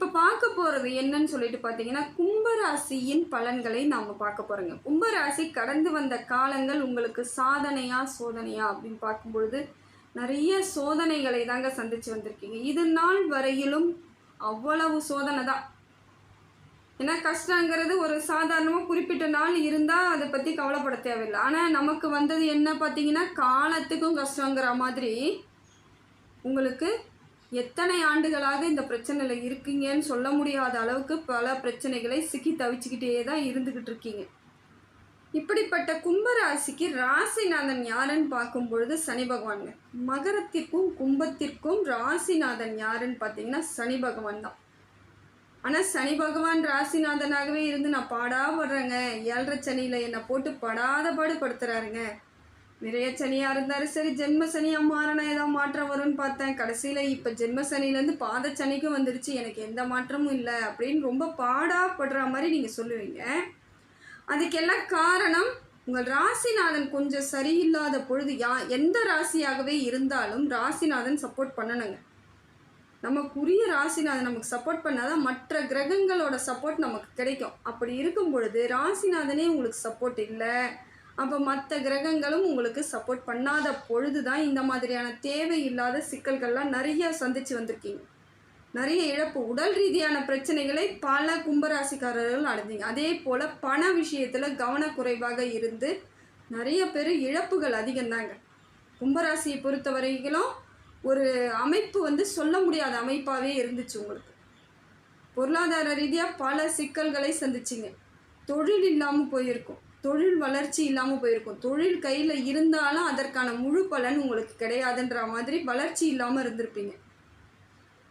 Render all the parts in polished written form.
இப்போ பார்க்க போகிறது என்னன்னு சொல்லிட்டு பார்த்தீங்கன்னா, கும்பராசியின் பலன்களை நாம் பார்க்க போகிறோங்க. கும்பராசி கடந்து வந்த காலங்கள் உங்களுக்கு சாதனையா சோதனையா அப்படின்னு பார்க்கும்பொழுது நிறைய சோதனைகளை தாங்க சந்திச்சு வந்திருக்கீங்க. இது நாள் வரையிலும் அவ்வளவு சோதனை தான். ஏன்னா கஷ்டங்கிறது ஒரு சாதாரணமாக குறிப்பிட்ட நாள் இருந்தால் அதை பற்றி கவலைப்பட தேவையில்லை. ஆனால் நமக்கு வந்தது என்ன பார்த்தீங்கன்னா, காலத்துக்கும் கஷ்டங்கிற மாதிரி உங்களுக்கு எத்தனை ஆண்டுகளாக இந்த பிரச்சனையில் இருக்கீங்கன்னு சொல்ல முடியாத அளவுக்கு பல பிரச்சனைகளை சிக்கி தவிச்சுக்கிட்டே தான் இருந்துக்கிட்டு இருக்கீங்க. இப்படிப்பட்ட கும்பராசிக்கு ராசிநாதன் யாருன்னு பார்க்கும் பொழுது சனி பகவானுங்க. மகரத்திற்கும் கும்பத்திற்கும் ராசிநாதன் யாருன்னு பார்த்தீங்கன்னா சனி பகவான் தான். ஆனால் சனி பகவான் ராசிநாதனாகவே இருந்து நான் பாடாப்படுறேங்க, 7.5 சனியில் என்னை போட்டு படாத பாடுபடுத்துறாருங்க. நிறைய சனியாக இருந்தார், சரி ஜென்ம சனியாக மாறினா ஏதாவது மாற்றம் வரும்னு பார்த்தேன். கடைசியில் இப்போ ஜென்ம சனிலேருந்து பாத சனிக்கும் வந்துடுச்சு, எனக்கு எந்த மாற்றமும் இல்லை அப்படின்னு ரொம்ப பாடாப்படுற மாதிரி நீங்கள் சொல்லுவீங்க. அதுக்கெல்லாம் காரணம் உங்கள் ராசிநாதன் கொஞ்சம் சரியில்லாத பொழுது எந்த ராசியாகவே இருந்தாலும் ராசிநாதன் சப்போர்ட் பண்ணணுங்க. நமக்குரிய ராசிநாதன் நமக்கு சப்போர்ட் பண்ணாதான் மற்ற கிரகங்களோட சப்போர்ட் நமக்கு கிடைக்கும். அப்படி இருக்கும் பொழுது ராசிநாதனே உங்களுக்கு சப்போர்ட் இல்லை, அப்போ மற்ற கிரகங்களும் உங்களுக்கு சப்போர்ட் பண்ணாத பொழுது தான் இந்த மாதிரியான தேவையில்லாத சிக்கல்கள்லாம் நிறைய சந்தித்து வந்திருக்கீங்க. நிறைய இழப்பு, உடல் ரீதியான பிரச்சனைகளை பல கும்பராசிக்காரர்கள் அடைஞ்சிங்க. அதே போல் பண விஷயத்தில் கவனக்குறைவாக இருந்து நிறைய பேர் இழப்புகள் அதிகம்தாங்க. கும்பராசியை பொறுத்த வரைக்கும் ஒரு அமைப்பு சொல்ல முடியாத அமைப்பாகவே இருந்துச்சு. உங்களுக்கு பொருளாதார ரீதியாக பல சிக்கல்களை சந்திச்சிங்க. தொழில் இல்லாமல் போயிருக்கும், தொழில் வளர்ச்சி இல்லாமல் போயிருக்கும். தொழில் கையில் இருந்தாலும் அதற்கான முழு பலன் உங்களுக்கு கிடையாதுன்ற மாதிரி வளர்ச்சி இல்லாமல் இருந்திருப்பீங்க.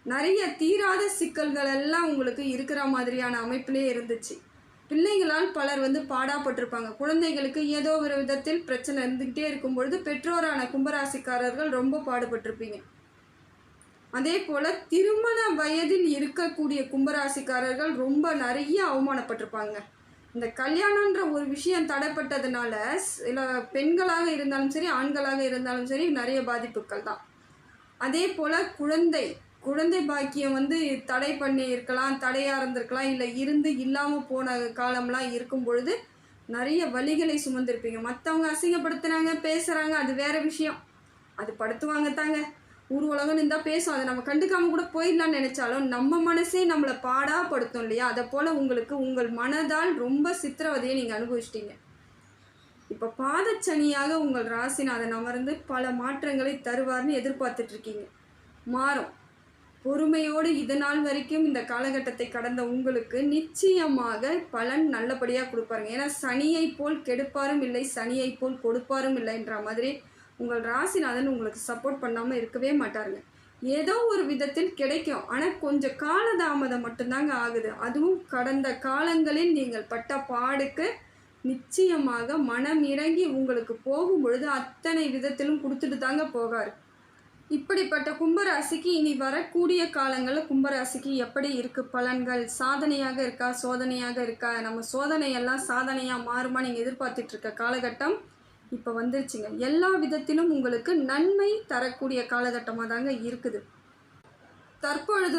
நிறைய தீராத சிக்கல்கள் எல்லாம் உங்களுக்கு இருக்கிற மாதிரியான அமைப்பிலே இருந்துச்சு. பிள்ளைகளால் பலர் பாடாப்பட்டிருப்பாங்க. குழந்தைகளுக்கு ஏதோ ஒரு விதத்தில் பிரச்சனை இருந்துக்கிட்டே இருக்கும்பொழுது பெற்றோரான கும்பராசிக்காரர்கள் ரொம்ப பாடுபட்டிருப்பீங்க. அதே போல் திருமண வயதில் இருக்கக்கூடிய கும்பராசிக்காரர்கள் ரொம்ப நிறைய அவமானப்பட்டிருப்பாங்க. இந்த கல்யாணன்ற ஒரு விஷயம் தடைப்பட்டதுனால சில பெண்களாக இருந்தாலும் சரி ஆண்களாக இருந்தாலும் சரி நிறைய பாதிப்புகள் தான். அதே போல் குழந்தை பாக்கியம் தடை பண்ணி இருக்கலாம், தடையாக இருந்திருக்கலாம், இல்லை இல்லாமல் போன காலம்லாம் இருக்கும் பொழுது நிறைய வலிகளை சுமந்திருப்பீங்க. மற்றவங்க அசிங்கப்படுத்துனாங்க, பேசுகிறாங்க, அது வேறு விஷயம், அது படுத்துவாங்க தாங்க. ஊர் உலகம்னு இருந்தால் பேசும், அதை நம்ம கண்டுக்காமல் கூட போயிடலான்னு நினச்சாலும் நம்ம மனசே நம்மளை பாடாப்படுத்தும் இல்லையா? அதை போல் உங்களுக்கு உங்கள் மனதால் ரொம்ப சித்திரவதையை நீங்கள் அனுபவிச்சிட்டீங்க. இப்போ பாதச்சனியாக உங்கள் ராசிநாதன் அமர்ந்து பல மாற்றங்களை தருவார்னு எதிர்பார்த்துட்ருக்கீங்க. மாறும். பொறுமையோடு இது நாள் வரைக்கும் இந்த காலகட்டத்தை கடந்த உங்களுக்கு நிச்சயமாக பலன் நல்லபடியாக கொடுப்பாருங்க. ஏன்னா சனியை போல் கெடுப்பாரும் இல்லை, சனியை போல் கொடுப்பாரும் இல்லைன்ற மாதிரி உங்கள் ராசிநாதன் உங்களுக்கு சப்போர்ட் பண்ணாமல் இருக்கவே மாட்டாருங்க. ஏதோ ஒரு விதத்தில் கிடைக்கும், ஆனால் கொஞ்சம் காலதாமதம் மட்டும்தாங்க ஆகுது. அதுவும் கடந்த காலங்களில் நீங்கள் பட்ட பாடுக்கு நிச்சயமாக மனம் இறங்கி உங்களுக்கு போகும் பொழுது அத்தனை விதத்திலும் கொடுத்துட்டு தாங்க போகாரு. இப்படிப்பட்ட கும்பராசிக்கு இனி வரக்கூடிய காலங்களில் கும்பராசிக்கு எப்படி இருக்குது பலன்கள்? சாதனையாக இருக்கா சோதனையாக இருக்கா? நம்ம சோதனையெல்லாம் சாதனையாக மாறுமா நீங்கள் எதிர்பார்த்துட்ருக்க காலகட்டம் இப்போ வந்துருச்சுங்க. எல்லா விதத்திலும் உங்களுக்கு நன்மை தரக்கூடிய காலகட்டமாக தாங்க இருக்குது. தற்பொழுது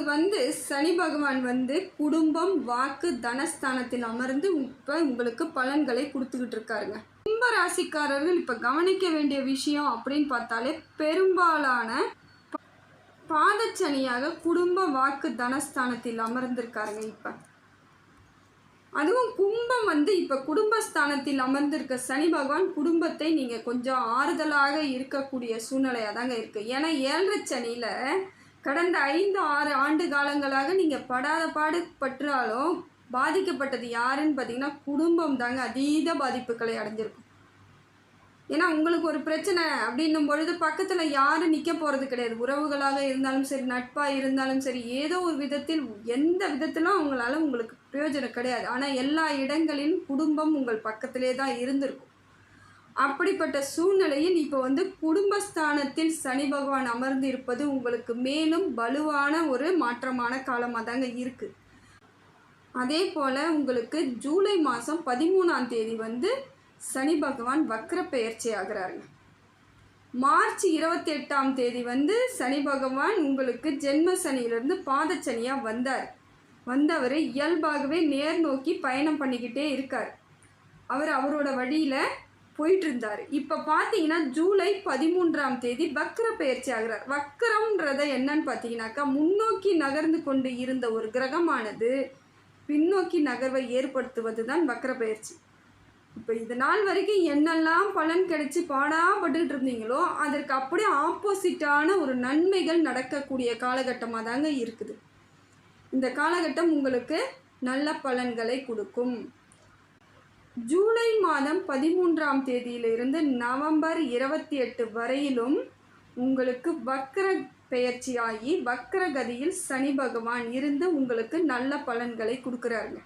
சனி பகவான் குடும்பம் வாக்கு தனஸ்தானத்தில் அமர்ந்து இப்போ உங்களுக்கு பலன்களை கொடுத்துக்கிட்டு இருக்காருங்க. கும்பராசிக்காரர்கள் இப்போ கவனிக்க வேண்டிய விஷயம் அப்படின்னு பார்த்தாலே பெரும்பாலான பாதச்சனியாக குடும்ப வாக்கு தனஸ்தானத்தில் அமர்ந்திருக்காருங்க. இப்போ அதுவும் கும்பம் இப்போ குடும்பஸ்தானத்தில் அமர்ந்திருக்க சனி பகவான் குடும்பத்தை நீங்கள் கொஞ்சம் ஆறுதலாக இருக்கக்கூடிய சூழ்நிலையாக தாங்க இருக்குது. ஏன்னா 7.5 சனியில் கடந்த 5-6 ஆண்டு காலங்களாக நீங்கள் படாத பாடுபட்டாலும் பாதிக்கப்பட்டது யாருன்னு பார்த்தீங்கன்னா குடும்பம் தாங்க அதீத பாதிப்புகளை அடைஞ்சிருக்கும். ஏன்னா உங்களுக்கு ஒரு பிரச்சனை அப்படின்னும் பொழுது பக்கத்தில் யாரும் நிற்க போகிறது கிடையாது. உறவுகளாக இருந்தாலும் சரி, நட்பாக இருந்தாலும் சரி, ஏதோ ஒரு விதத்தில் எந்த விதத்திலும் உங்களுக்கு பிரயோஜனம் கிடையாது. ஆனால் எல்லா இடங்களிலும் குடும்பம் உங்கள் பக்கத்திலே தான் இருந்திருக்கும். அப்படிப்பட்ட சூழ்நிலையில் இப்போ குடும்பஸ்தானத்தில் சனி பகவான் அமர்ந்து இருப்பது உங்களுக்கு மேலும் வலுவான ஒரு மாற்றமான காலமாக தாங்க இருக்குது. அதே போல் உங்களுக்கு ஜூலை மாதம் 13ஆம் தேதி சனி பகவான் வக்ர பெயர்ச்சி ஆகிறாருங்க. மார்ச் 28ஆம் தேதி சனி பகவான் உங்களுக்கு ஜென்ம சனியிலிருந்து பாதச்சனியாக வந்தார். வந்தவர் இயல்பாகவே நேர் நோக்கி பயணம் பண்ணிக்கிட்டே இருக்கார். அவரோட வழியில் போயிட்டு இருந்தார். இப்போ பார்த்தீங்கன்னா ஜூலை 13ஆம் தேதி வக்ர பயிற்சி ஆகிறார். வக்ரம்ன்றதை என்னன்னு பார்த்தீங்கன்னாக்கா, முன்னோக்கி நகர்ந்து கொண்டு இருந்த ஒரு கிரகமானது பின்னோக்கி நகர்வை ஏற்படுத்துவது தான் வக்ர பயிற்சி. இப்போ இது நாள் வரைக்கும் என்னெல்லாம் பலன் கிடைச்சி பாடாப்பட்டுக்கிட்டு இருந்தீங்களோ அதற்கு அப்படியே ஆப்போசிட்டான ஒரு நன்மைகள் நடக்கக்கூடிய காலகட்டமாக தாங்க இருக்குது. இந்த காலகட்டம் உங்களுக்கு நல்ல பலன்களை கொடுக்கும். ஜூலை மாதம் 13ஆம் தேதியிலிருந்து நவம்பர் 28 வரையிலும் உங்களுக்கு வக்ர பெயர்ச்சியாகி வக்ரகதியில் சனி பகவான் இருந்து உங்களுக்கு நல்ல பலன்களை கொடுக்குறாருங்க.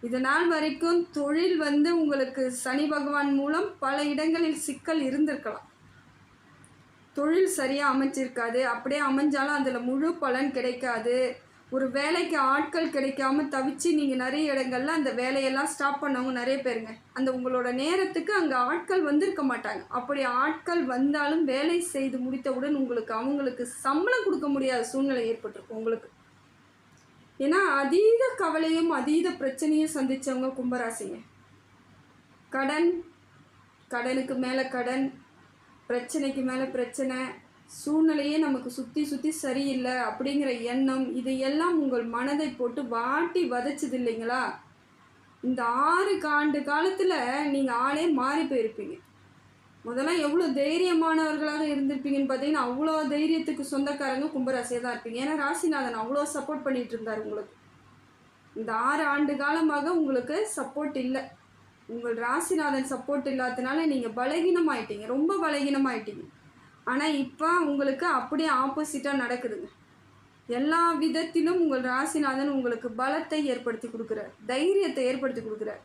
இது நாள் வரைக்கும் தொழில் உங்களுக்கு சனி பகவான் மூலம் பல இடங்களில் சிக்கல் இருந்திருக்கலாம். தொழில் சரியாக அமைச்சிருக்காது, அப்படியே அமைஞ்சாலும் அதில் முழு பலன் கிடைக்காது. ஒரு வேலைக்கு ஆட்கள் கிடைக்காம தவிச்சு நீங்கள் நிறைய இடங்கள்ல அந்த வேலையெல்லாம் ஸ்டாப் பண்ணவங்க நிறைய பேருங்க. அந்த உங்களோட நேரத்துக்கு அங்கே ஆட்கள் வந்திருக்க மாட்டாங்க. அப்படி ஆட்கள் வந்தாலும் வேலை செய்து முடித்தவுடன் அவங்களுக்கு சம்பளம் கொடுக்க முடியாத சூழ்நிலை ஏற்பட்டிருக்கும் உங்களுக்கு. ஏன்னா அதீத கவலையும் அதீத பிரச்சனையும் சந்தித்தவங்க கும்பராசிங்க. கடனுக்கு மேலே கடன், பிரச்சனைக்கு மேலே பிரச்சனை, சூழ்நிலையே நமக்கு சுற்றி சரியில்லை அப்படிங்கிற எண்ணம், இதையெல்லாம் உங்கள் மனதை போட்டு வாட்டி வதைச்சது இல்லைங்களா? இந்த 6 ஆண்டு காலத்தில் நீங்கள் ஆளே மாறி போயிருப்பீங்க. முதல்ல எவ்வளோ தைரியமானவர்களாக இருந்திருப்பீங்கன்னு பார்த்தீங்கன்னா, அவ்வளோ தைரியத்துக்கு சொந்தக்காரங்க கும்பராசியாக தான் இருப்பீங்க. ஏன்னா ராசிநாதன் அவ்வளோ சப்போர்ட் பண்ணிகிட்டு இருந்தார் உங்களுக்கு. இந்த 6 ஆண்டு காலமாக உங்களுக்கு சப்போர்ட் இல்லை. உங்கள் ராசிநாதன் சப்போர்ட் இல்லாததுனால நீங்கள் பலகீனமாயிட்டீங்க, ரொம்ப பலகீனமாயிட்டீங்க. ஆனால் இப்போ உங்களுக்கு அப்படியே ஆப்போசிட்டாக நடக்குதுங்க. எல்லா விதத்திலும் உங்கள் ராசிநாதன் உங்களுக்கு பலத்தை ஏற்படுத்தி கொடுக்குறார், தைரியத்தை ஏற்படுத்தி கொடுக்குறார்.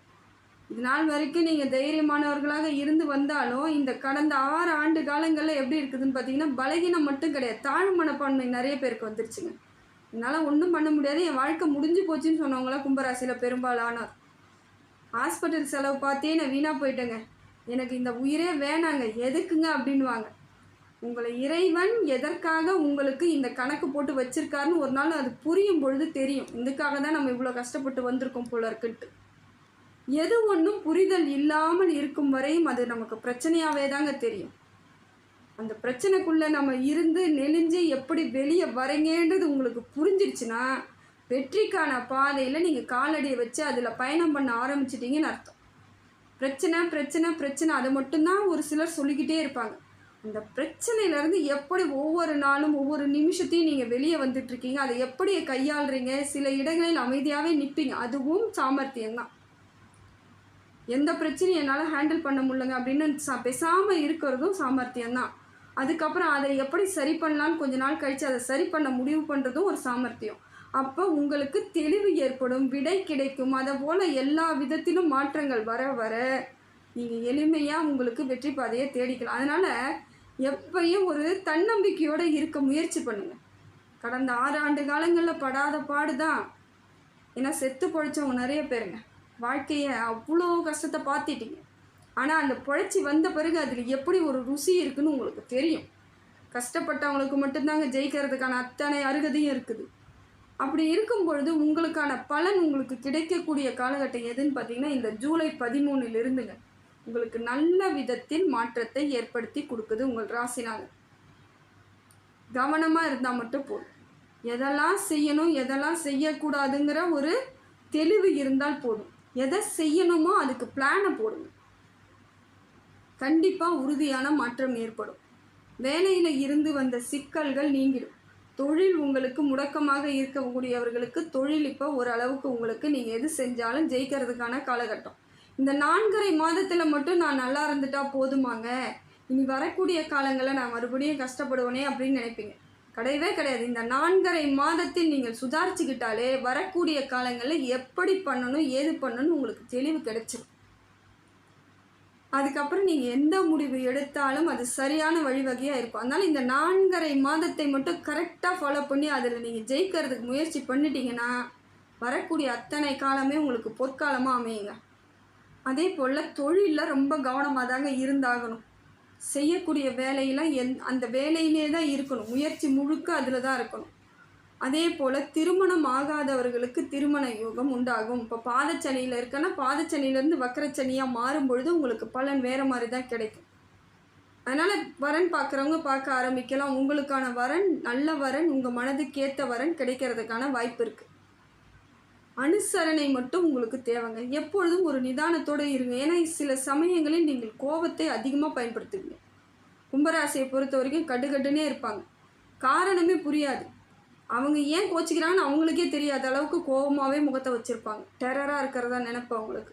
இது நாள் வரைக்கும் நீங்கள் தைரியமானவர்களாக இருந்து வந்தாலும் இந்த கடந்த 6 ஆண்டு காலங்களில் எப்படி இருக்குதுன்னு பார்த்தீங்கன்னா, பலகீனம் மட்டும் கிடையாது, தாழ்வு மனப்பான்மை நிறைய பேருக்கு வந்துருச்சுங்க. என்னால் ஒன்றும் பண்ண முடியாது, என் வாழ்க்கை முடிஞ்சு போச்சுன்னு சொன்னவங்களாம் கும்பராசியில் பெரும்பாலானோர். ஹாஸ்பிட்டல் செலவு பார்த்தே நான் வீணாக போயிட்டேங்க, எனக்கு இந்த உயிரே வேணாங்க, எதுக்குங்க அப்படின்வாங்க. உங்களை இறைவன் எதற்காக உங்களுக்கு இந்த கணக்கு போட்டு வச்சிருக்காருன்னு ஒரு நாள் அது புரியும் பொழுது தெரியும். இதுக்காக தான் நம்ம இவ்வளோ கஷ்டப்பட்டு வந்திருக்கோம் போல இருக்குன்ட்டு. எது ஒன்றும் புரிதல் இல்லாமல் இருக்கும் வரையும் அது நமக்கு பிரச்சனையாகவே தாங்க தெரியும். அந்த பிரச்சனைக்குள்ளே நம்ம இருந்து நெளிஞ்சு எப்படி வெளியே வரீங்கன்றது உங்களுக்கு புரிஞ்சிருச்சுன்னா வெற்றிக்கான பாதையில் நீங்கள் காலடியை வச்சு அதில் பயணம் பண்ண ஆரம்பிச்சிட்டிங்கன்னு அர்த்தம். பிரச்சனை பிரச்சனை பிரச்சனை அதை மட்டும்தான் ஒரு சிலர் சொல்லிக்கிட்டே இருப்பாங்க. அந்த பிரச்சனையிலேருந்து எப்படி ஒவ்வொரு நாளும் ஒவ்வொரு நிமிஷத்தையும் நீங்கள் வெளியே வந்துட்டுருக்கீங்க, அதை எப்படி கையாளுறீங்க, சில இடங்களில் அமைதியாகவே நிற்பீங்க, அதுவும் சாமர்த்தியம்தான். எந்த பிரச்சனையும் என்னால் ஹேண்டில் பண்ண முடியலங்க அப்படின்னு பேசாமல் இருக்கிறதும் சாமர்த்தியம்தான். அதுக்கப்புறம் அதை எப்படி சரி பண்ணலான்னு கொஞ்ச நாள் கழித்து அதை சரி பண்ண முடிவு பண்ணுறதும் ஒரு சாமர்த்தியம். அப்போ உங்களுக்கு தெளிவு ஏற்படும், விடை கிடைக்கும். அதை போல் எல்லா விதத்திலும் மாற்றங்கள் வர வர நீங்கள் எளிமையாக உங்களுக்கு வெற்றி பாதையை தேடிக்கலாம். அதனால் எப்பயும் ஒரு தன்னம்பிக்கையோடு இருக்க முயற்சி பண்ணுங்கள். கடந்த 6 ஆண்டு காலங்களில் படாத பாடு தான். ஏன்னா செத்து பொழைச்சவங்க நிறைய பேருங்க. வாழ்க்கையை அவ்வளோ கஷ்டத்தை பார்த்துட்டீங்க. ஆனால் அந்த பொழைச்சி வந்த பிறகு அதில் எப்படி ஒரு ருசி இருக்குதுன்னு உங்களுக்கு தெரியும். கஷ்டப்பட்டவங்களுக்கு மட்டும்தாங்க ஜெயிக்கிறதுக்கான அத்தனை அருகதையும் இருக்குது. அப்படி இருக்கும் பொழுது உங்களுக்கான பலன் உங்களுக்கு கிடைக்கக்கூடிய காலகட்டம் எதுன்னு பார்த்தீங்கன்னா, இந்த ஜூலை 13 உங்களுக்கு நல்ல விதத்தில் மாற்றத்தை ஏற்படுத்தி கொடுக்குது உங்கள் ராசிநாதன். கவனமாக இருந்தால் மட்டும் போதும். எதெல்லாம் செய்யணும் எதெல்லாம் செய்யக்கூடாதுங்கிற ஒரு தெளிவு இருந்தால் போதும். எதை செய்யணுமோ அதுக்கு பிளானை போடுங்க. கண்டிப்பாக உறுதியான மாற்றம் ஏற்படும். வேலையில் இருந்து வந்த சிக்கல்கள் நீங்கிடும். தொழில் உங்களுக்கு முடக்கமாக இருக்கக்கூடியவர்களுக்கு தொழில் இப்போ ஓரளவுக்கு உங்களுக்கு நீங்கள் எது செஞ்சாலும் ஜெயிக்கிறதுக்கான காலகட்டம். இந்த 4.5 மாதத்தில் மட்டும் நான் நல்லா இருந்துட்டா போதுமாங்க, இனி வரக்கூடிய காலங்களில் நான் மறுபடியும் கஷ்டப்படுவேனே அப்படின்னு நினைப்பீங்க. கிடையவே கிடையாது. இந்த 4.5 மாதத்தில் நீங்கள் சுதாரிச்சுக்கிட்டாலே வரக்கூடிய காலங்களில் எப்படி பண்ணணும் ஏது பண்ணணும்னு உங்களுக்கு தெளிவு கிடைச்சிடும். அதுக்கப்புறம் நீங்கள் எந்த முடிவு எடுத்தாலும் அது சரியான வழிவகையாக இருக்கும். அதனால் இந்த 4.5 மாதத்தை மட்டும் கரெக்டாக ஃபாலோ பண்ணி அதில் நீங்கள் ஜெயிக்கிறதுக்கு முயற்சி பண்ணிட்டீங்கன்னா வரக்கூடிய அத்தனை காலமே உங்களுக்கு பொற்காலமாக அமையுங்க. அதே போல் தொழிலில் ரொம்ப கவனமாக தாங்க இருந்தாகணும். செய்யக்கூடிய வேலையெல்லாம் அந்த வேலையிலே தான் இருக்கணும். முயற்சி முழுக்க அதில் தான் இருக்கணும். அதே போல் திருமணம் ஆகாதவர்களுக்கு திருமண யோகம் உண்டாகும். இப்போ பாதச்சனியில் இருக்குன்னா பாதச்சனியிலேருந்து வக்கரச்சனியாக மாறும் பொழுது உங்களுக்கு பலன் வேறு மாதிரி தான் கிடைக்கும். அதனால் வரன் பார்க்குறவங்க பார்க்க ஆரம்பிக்கலாம். உங்களுக்கான வரன் நல்ல வரன், உங்கள் மனதுக்கு ஏற்ற வரன் கிடைக்கிறதுக்கான வாய்ப்பு இருக்குது. அனுசரணை மட்டும் உங்களுக்கு தேவைங்க. எப்பொழுதும் ஒரு நிதானத்தோடு இருங்க. ஏன்னா சில சமயங்களில் நீங்கள் கோபத்தை அதிகமாக பயன்படுத்துவீங்க. கும்பராசியை பொறுத்த வரைக்கும் கட்டுக்கட்டுனே இருப்பாங்க. காரணமே புரியாது. அவங்க ஏன் கோச்சிக்கிறாங்கன்னு அவங்களுக்கே தெரியாத அளவுக்கு கோபமாகவே முகத்தை வச்சுருப்பாங்க. டெரராக இருக்கிறதா நினைப்பு அவங்களுக்கு.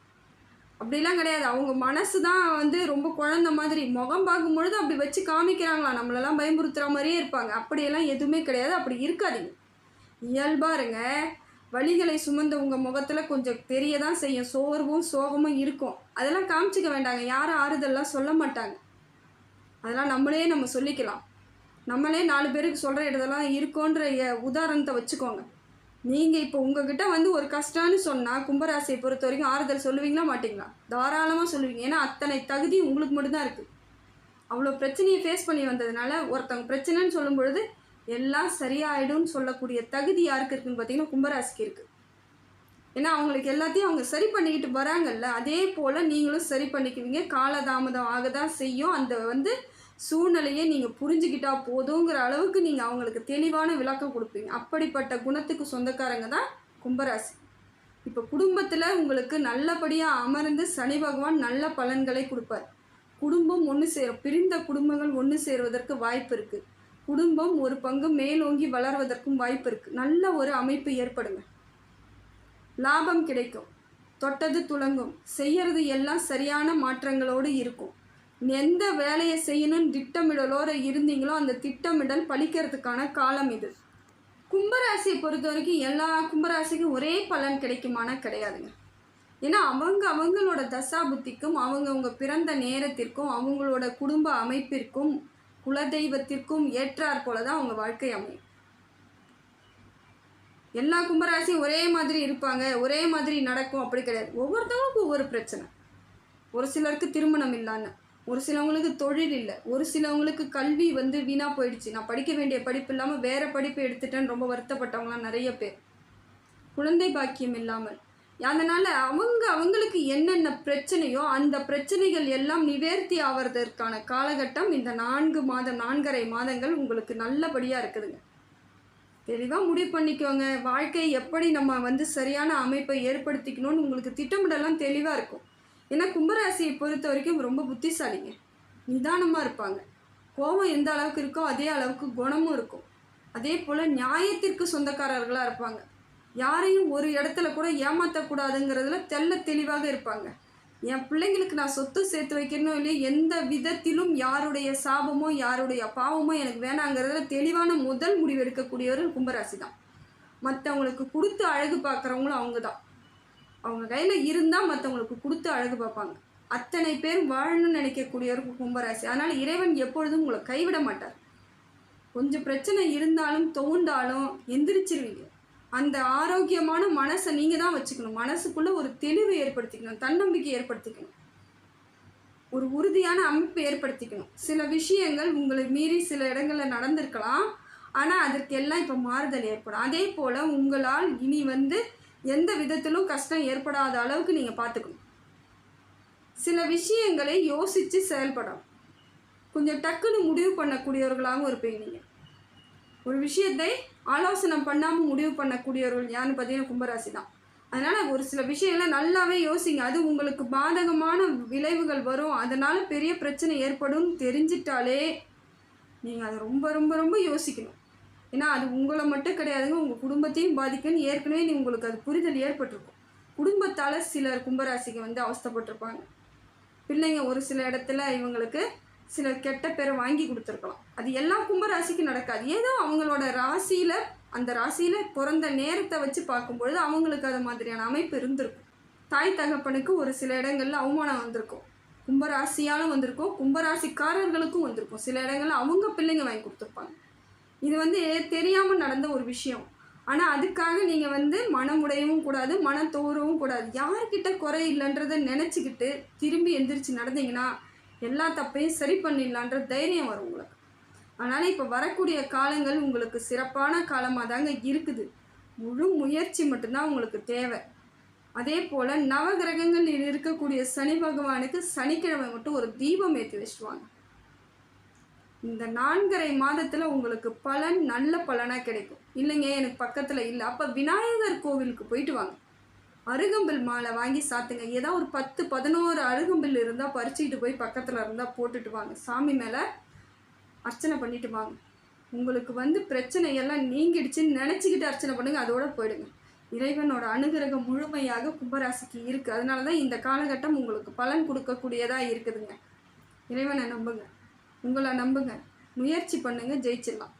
அப்படிலாம் கிடையாது. அவங்க மனசு தான் வந்து ரொம்ப குழந்த மாதிரி முகம் பார்க்கும்பொழுது அப்படி வச்சு காமிக்கிறாங்களா, நம்மளெல்லாம் பயமுறுத்துகிற மாதிரியே இருப்பாங்க. அப்படியெல்லாம் எதுவுமே கிடையாது. அப்படி இருக்காதீங்க. இயல்பாக இருங்க. வலிகளை சுமந்த உங்கள் முகத்தில் கொஞ்சம் தெரிய தான் செய்யும். சோர்வும் சோகமும் இருக்கும். அதெல்லாம் காமிச்சிக்க வேண்டாங்க. யாரும் ஆறுதல்லாம் சொல்ல மாட்டாங்க. அதெல்லாம் நம்ம சொல்லிக்கலாம். நம்மளே 4 பேருக்கு சொல்கிற இடத்தெல்லாம் இருக்கோன்ற உதாரணத்தை வச்சுக்கோங்க. நீங்கள் இப்போ உங்ககிட்ட வந்து ஒரு கஷ்டம்னு சொன்னால் கும்பராசியை பொறுத்த வரைக்கும் ஆறுதல் சொல்லுவீங்களா மாட்டிங்களா? தாராளமாக சொல்லுவீங்க. ஏன்னா அத்தனை தகுதி உங்களுக்கு மட்டும்தான் இருக்குது. அவ்வளோ பிரச்சனையை ஃபேஸ் பண்ணி வந்ததுனால ஒருத்தவங்க பிரச்சனைன்னு சொல்லும் பொழுது எல்லாம் சரியாயிடும்னு சொல்லக்கூடிய தகுதி யாருக்கு இருக்குதுன்னு பார்த்தீங்கன்னா கும்பராசிக்கு இருக்குது. ஏன்னா அவங்களுக்கு எல்லாத்தையும் அவங்க சரி பண்ணிக்கிட்டு வராங்கல்ல, அதே போல் நீங்களும் சரி பண்ணிக்குவீங்க. காலதாமதம் ஆக தான் செய்யும். அந்த வந்து சூழ்நிலையை நீங்கள் புரிஞ்சுக்கிட்டா போதுங்கிற அளவுக்கு நீங்கள் அவங்களுக்கு தெளிவான விளக்கம் கொடுப்பீங்க. அப்படிப்பட்ட குணத்துக்கு சொந்தக்காரங்க தான் கும்பராசி. இப்போ குடும்பத்தில் உங்களுக்கு நல்லபடியாக அமர்ந்து சனி பகவான் நல்ல பலன்களை கொடுப்பார். குடும்பம் ஒன்று சேரும். பிரிந்த குடும்பங்கள் ஒன்று சேருவதற்கு வாய்ப்பு இருக்குது. குடும்பம் ஒரு பங்கு மேலோங்கி வளர்வதற்கும் வாய்ப்பு இருக்குது. நல்ல ஒரு அமைப்பு ஏற்படுங்க. லாபம் கிடைக்கும். தொட்டது துலங்கும். செய்யறது எல்லாம் சரியான மாற்றங்களோடு இருக்கும். எந்த வேலையை செய்யணும்னு திட்டமிடலோடு இருந்தீங்களோ அந்த திட்டமிடல் பலிக்கிறதுக்கான காலம் இது. கும்பராசியை பொறுத்த வரைக்கும் எல்லா கும்பராசிக்கும் ஒரே பலன் கிடைக்குமானா கிடையாதுங்க. ஏன்னா அவங்களோட தசா புத்திக்கும் அவங்கவுங்க பிறந்த நேரத்திற்கும் அவங்களோட குடும்ப அமைப்பிற்கும் குலதெய்வத்திற்கும் ஏற்றாற் போல தான் அவங்க வாழ்க்கை அமையும். எல்லா கும்பராசியும் ஒரே மாதிரி இருப்பாங்க, ஒரே மாதிரி நடக்கும் அப்படி கிடையாது. ஒவ்வொருத்தவங்களுக்கும் ஒவ்வொரு பிரச்சனை. ஒரு சிலருக்கு திருமணம் இல்லான்னு, ஒரு சிலவங்களுக்கு தொழில் இல்லை, ஒரு சிலவங்களுக்கு கல்வி வந்து வீணாக போயிடுச்சு. நான் படிக்க வேண்டிய படிப்பு இல்லாமல் வேறு படிப்பு எடுத்துட்டேன்னு ரொம்ப வருத்தப்பட்டவங்களாம் நிறைய பேர். குழந்தை பாக்கியம் இல்லாமல். அதனால் அவங்களுக்கு என்னென்ன பிரச்சனையோ அந்த பிரச்சனைகள் எல்லாம் நிவர்த்தி ஆவதற்கான காலகட்டம் இந்த 4.5 மாதங்கள் உங்களுக்கு நல்லபடியாக இருக்குதுங்க. தெளிவாக முடிவு பண்ணிக்கோங்க. வாழ்க்கையை எப்படி நம்ம வந்து சரியான அமைப்பை ஏற்படுத்திக்கணும்னு உங்களுக்கு திட்டமிடலாம் தெளிவாக இருக்கும். ஏன்னா கும்பராசியை பொறுத்த வரைக்கும் ரொம்ப புத்திசாலிங்க. நிதானமாக இருப்பாங்க. கோபம் எந்த அளவுக்கு இருக்கோ அதே அளவுக்கு குணமும் இருக்கும். அதே போல் நியாயத்திற்கு சொந்தக்காரர்களாக இருப்பாங்க. யாரையும் ஒரு இடத்துல கூட ஏமாற்றக்கூடாதுங்கிறதுல தெளிவாக இருப்பாங்க. என் பிள்ளைங்களுக்கு நான் சொத்து சேர்த்து வைக்கணும் இல்லையா, எந்த விதத்திலும் யாருடைய சாபமோ யாருடைய பாவமோ எனக்கு வேணாங்கிறதுல தெளிவான முதல் முடிவு எடுக்கக்கூடியவர்கள் கும்பராசி தான். மற்றவங்களுக்கு கொடுத்து அழகு பார்க்குறவங்களும் அவங்க தான். அவங்க கையில் இருந்தால் மற்றவங்களுக்கு கொடுத்து அழகு பார்ப்பாங்க. அத்தனை பேர் வாழணும்னு நினைக்கக்கூடியவர்கள் கும்பராசி. அதனால் இறைவன் எப்பொழுதும் உங்களை கைவிட மாட்டார். கொஞ்சம் பிரச்சனை இருந்தாலும் தோண்டாலும் எந்திரிச்சிருவீங்க. அந்த ஆரோக்கியமான மனசை நீங்கள் தான் வச்சுக்கணும். மனசுக்குள்ளே ஒரு தெளிவு ஏற்படுத்திக்கணும், தன்னம்பிக்கை ஏற்படுத்திக்கணும், ஒரு உறுதியான அமைப்பு ஏற்படுத்திக்கணும். சில விஷயங்கள் உங்களை மீறி சில இடங்களில் நடந்திருக்கலாம், ஆனால் அதற்கெல்லாம் இப்போ மாறுதல் ஏற்படும். அதே போல் உங்களால் இனி வந்து எந்த விதத்திலும் கஷ்டம் ஏற்படாத அளவுக்கு நீங்கள் பார்த்துக்கணும். சில விஷயங்களை யோசித்து செயல்படணும். கொஞ்சம் டக்குன்னு முடிவு பண்ணக்கூடியவர்களாகவும் இருப்பீங்க. நீங்கள் ஒரு விஷயத்தை ஆலோசனை பண்ணாமல் முடிவு பண்ணக்கூடியவர்கள் யாருன்னு பார்த்தீங்கன்னா கும்பராசி தான். அதனால் ஒரு சில விஷயங்களை நல்லாவே யோசிங்க. அது உங்களுக்கு பாதகமான விளைவுகள் வரும், அதனால் பெரிய பிரச்சனை ஏற்படும் தெரிஞ்சிட்டாலே நீங்கள் அதை ரொம்ப ரொம்ப ரொம்ப யோசிக்கணும். ஏன்னா அது உங்களை மட்டும் கிடையாதுங்க, உங்கள் குடும்பத்தையும் பாதிக்குன்னு ஏற்கனவே உங்களுக்கு அது புரிதல் ஏற்பட்டிருக்கும். குடும்பத்தால் சிலர் கும்பராசிக்கு வந்து அவஸ்தைப்பட்டிருப்பாங்க. பிள்ளைங்க ஒரு சில இடத்துல இவங்களுக்கு சில கெட்ட பேரை வாங்கி கொடுத்துருக்கலாம். அது எல்லா கும்பராசிக்கு நடக்காது. ஏதோ அவங்களோட ராசியில் அந்த ராசியில் பிறந்த நேரத்தை வச்சு பார்க்கும்பொழுது அவங்களுக்கு அது மாதிரியான அமைப்பு இருந்திருக்கும். தாய் தகப்பனுக்கு ஒரு சில இடங்களில் அவமானம் வந்திருக்கும். கும்பராசியாலும் வந்திருக்கும், கும்பராசிக்காரர்களுக்கும் வந்திருக்கும். சில இடங்களில் அவங்க பிள்ளைங்க வாங்கி கொடுத்துருப்பாங்க. இது வந்து தெரியாமல் நடந்த ஒரு விஷயம். ஆனால் அதுக்காக நீங்கள் வந்து மனமுடையவும் கூடாது, மனத்தோறவும் கூடாது. யார்கிட்ட குறை இல்லைன்றதை நினச்சிக்கிட்டு திரும்பி எந்திரிச்சு நடந்தீங்கன்னா எல்லா தப்பையும் சரி பண்ணிடலான்ற தைரியம் வரும் உங்களுக்கு. அதனால் இப்போ வரக்கூடிய காலங்கள் உங்களுக்கு சிறப்பான காலமாக தாங்க இருக்குது. முழு முயற்சி மட்டும்தான் உங்களுக்கு தேவை. அதே போல் நவகிரகங்கள் இருக்கக்கூடிய சனி பகவானுக்கு சனிக்கிழமை மட்டும் ஒரு தீபம் ஏற்றி வச்சுட்டு வாங்க. இந்த 4.5 மாதத்தில் உங்களுக்கு பலன் நல்ல பலனாக கிடைக்கும். இல்லைங்க எனக்கு பக்கத்தில் இல்லை, அப்போ விநாயகர் கோவிலுக்கு போயிட்டு வாங்க. அருகம்பில் மாலை வாங்கி சாத்துங்க. ஏதோ ஒரு 10-11 அருகம்பில் இருந்தால் பறிச்சுக்கிட்டு போய் பக்கத்தில் இருந்தால் போட்டுட்டு வாங்க. சாமி மேலே அர்ச்சனை பண்ணிட்டு வாங்க. உங்களுக்கு பிரச்சனையெல்லாம் நீங்கிடுச்சுன்னு நினச்சிக்கிட்டு அர்ச்சனை பண்ணுங்கள், அதோடு போயிடுங்க. இறைவனோட அனுகிரகம் முழுமையாக கும்பராசிக்கு இருக்குது. அதனால தான் இந்த காலகட்டம் உங்களுக்கு பலன் கொடுக்கக்கூடியதாக இருக்குதுங்க. இறைவனை நம்புங்க, உங்களை நம்புங்க, முயற்சி பண்ணுங்கள், ஜெயிச்சிடலாம்.